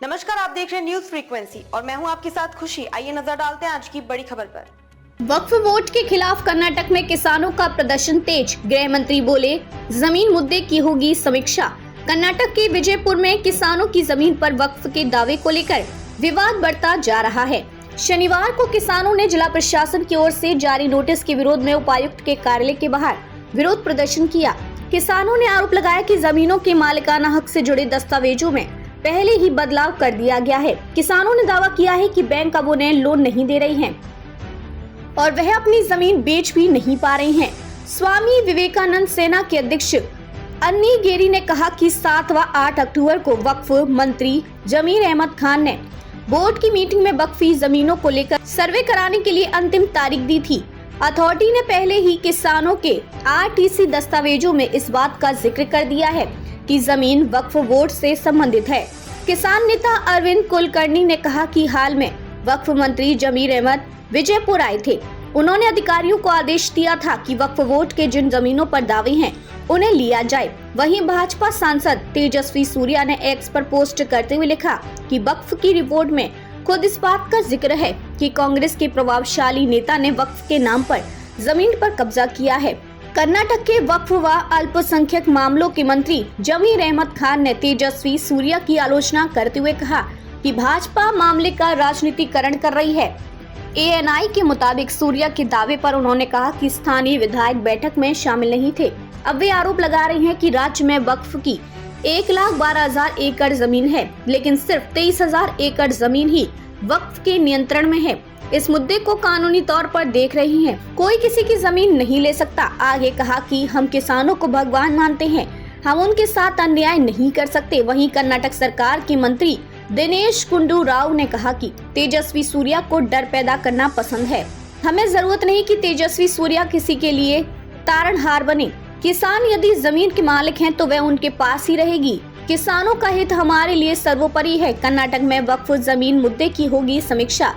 नमस्कार, आप देख रहे हैं न्यूज फ्रीक्वेंसी और मैं हूं आपके साथ खुशी। आइए नजर डालते हैं आज की बड़ी खबर पर। वक्फ बोर्ड के खिलाफ कर्नाटक में किसानों का प्रदर्शन तेज। गृह मंत्री बोले, जमीन मुद्दे की होगी समीक्षा। कर्नाटक के विजयपुर में किसानों की जमीन पर वक्फ के दावे को लेकर विवाद बढ़ता जा रहा है। शनिवार को किसानों ने जिला प्रशासन की ओर से जारी नोटिस के विरोध में उपायुक्त के कार्यालय के बाहर विरोध प्रदर्शन किया। किसानों ने आरोप लगाया कि जमीनों के मालिकाना हक से जुड़े दस्तावेजों में पहले ही बदलाव कर दिया गया है। किसानों ने दावा किया है कि बैंक अब उन्हें लोन नहीं दे रही हैं और वह अपनी जमीन बेच भी नहीं पा रहे हैं। स्वामी विवेकानंद सेना के अध्यक्ष अन्नी गेरी ने कहा कि 7 व 8 अक्टूबर को वक्फ मंत्री जमीर अहमद खान ने बोर्ड की मीटिंग में वक्फी जमीनों को लेकर सर्वे कराने के लिए अंतिम तारीख दी थी। अथॉरिटी ने पहले ही किसानों के आरटीसी दस्तावेजों में इस बात का जिक्र कर दिया है कि जमीन वक्फ बोर्ड से संबंधित है। किसान नेता अरविंद कुलकर्णी ने कहा कि हाल में वक्फ मंत्री जमीर अहमद विजयपुर आए थे। उन्होंने अधिकारियों को आदेश दिया था कि वक्फ बोर्ड के जिन जमीनों पर दावे हैं उन्हें लिया जाए। वहीं भाजपा सांसद तेजस्वी सूर्या ने एक्स पर पोस्ट करते हुए लिखा कि वक्फ की रिपोर्ट में खुद इस बात का जिक्र है कि कांग्रेस के प्रभावशाली नेता ने वक्फ के नाम पर जमीन पर कब्जा किया है। कर्नाटक के वक्फ व अल्पसंख्यक मामलों के मंत्री जमीर अहमद खान ने तेजस्वी सूर्या की आलोचना करते हुए कहा कि भाजपा मामले का राजनीतिकरण कर रही है। एएनआई के मुताबिक सूर्या के दावे पर उन्होंने कहा कि स्थानीय विधायक बैठक में शामिल नहीं थे। अब वे आरोप लगा रहे हैं कि राज्य में वक्फ की 1,12,000 एकड़ जमीन है, लेकिन सिर्फ 23,000 एकड़ जमीन ही वक्फ के नियंत्रण में है। इस मुद्दे को कानूनी तौर पर देख रहे हैं, कोई किसी की जमीन नहीं ले सकता। आगे कहा कि हम किसानों को भगवान मानते हैं, हम उनके साथ अन्याय नहीं कर सकते। वहीं कर्नाटक सरकार के मंत्री दिनेश गुंडू राव ने कहा कि तेजस्वी सूर्या को डर पैदा करना पसंद है। हमें जरूरत नहीं कि तेजस्वी सूर्या किसी के लिए तारणहार बने। किसान यदि जमीन के मालिक हैं तो वह उनके पास ही रहेगी। किसानों का हित हमारे लिए सर्वोपरि है। कर्नाटक में वक्फ जमीन मुद्दे की होगी समीक्षा।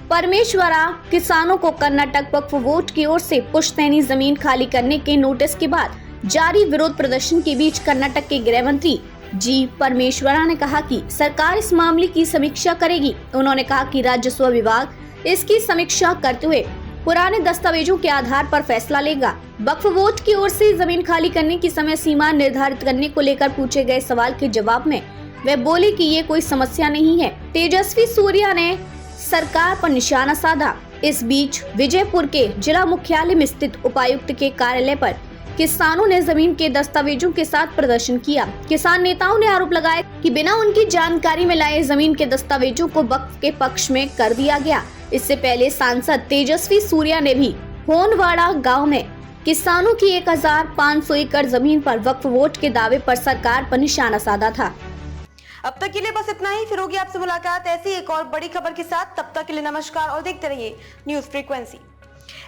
परमेश्वरा किसानों को कर्नाटक वक्फ बोर्ड की ओर से पुश्तैनी जमीन खाली करने के नोटिस के बाद जारी विरोध प्रदर्शन के बीच कर्नाटक के गृह मंत्री जी परमेश्वरा ने कहा कि सरकार इस मामले की समीक्षा करेगी। उन्होंने कहा कि राजस्व विभाग इसकी समीक्षा करते हुए पुराने दस्तावेजों के आधार पर फैसला लेगा। वक्फ बोर्ड की ओर से जमीन खाली करने की समय सीमा निर्धारित करने को लेकर पूछे गए सवाल के जवाब में वे बोले कि ये कोई समस्या नहीं है। तेजस्वी सूर्या ने सरकार पर निशाना साधा। इस बीच विजयपुर के जिला मुख्यालय में स्थित उपायुक्त के कार्यालय पर किसानों ने जमीन के दस्तावेजों के साथ प्रदर्शन किया। किसान नेताओं ने आरोप लगाया कि बिना उनकी जानकारी में लाए जमीन के दस्तावेजों को वक्फ के पक्ष में कर दिया गया। इससे पहले सांसद तेजस्वी सूर्या ने भी होनवाड़ा गांव में किसानों की 1,500 एकड़ जमीन पर वक्फ बोर्ड के दावे पर सरकार पर निशाना साधा था। अब तक के लिए बस इतना ही। फिर होगी आपसे मुलाकात ऐसी एक और बड़ी खबर के साथ। तब तक के लिए नमस्कार और देखते रहिए न्यूज फ्रीक्वेंसी।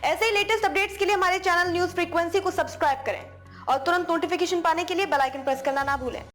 ऐसे ही लेटेस्ट अपडेट्स के लिए हमारे चैनल न्यूज फ्रीक्वेंसी को सब्सक्राइब करें और तुरंत नोटिफिकेशन पाने के लिए बेल आइकन प्रेस करना ना भूलें।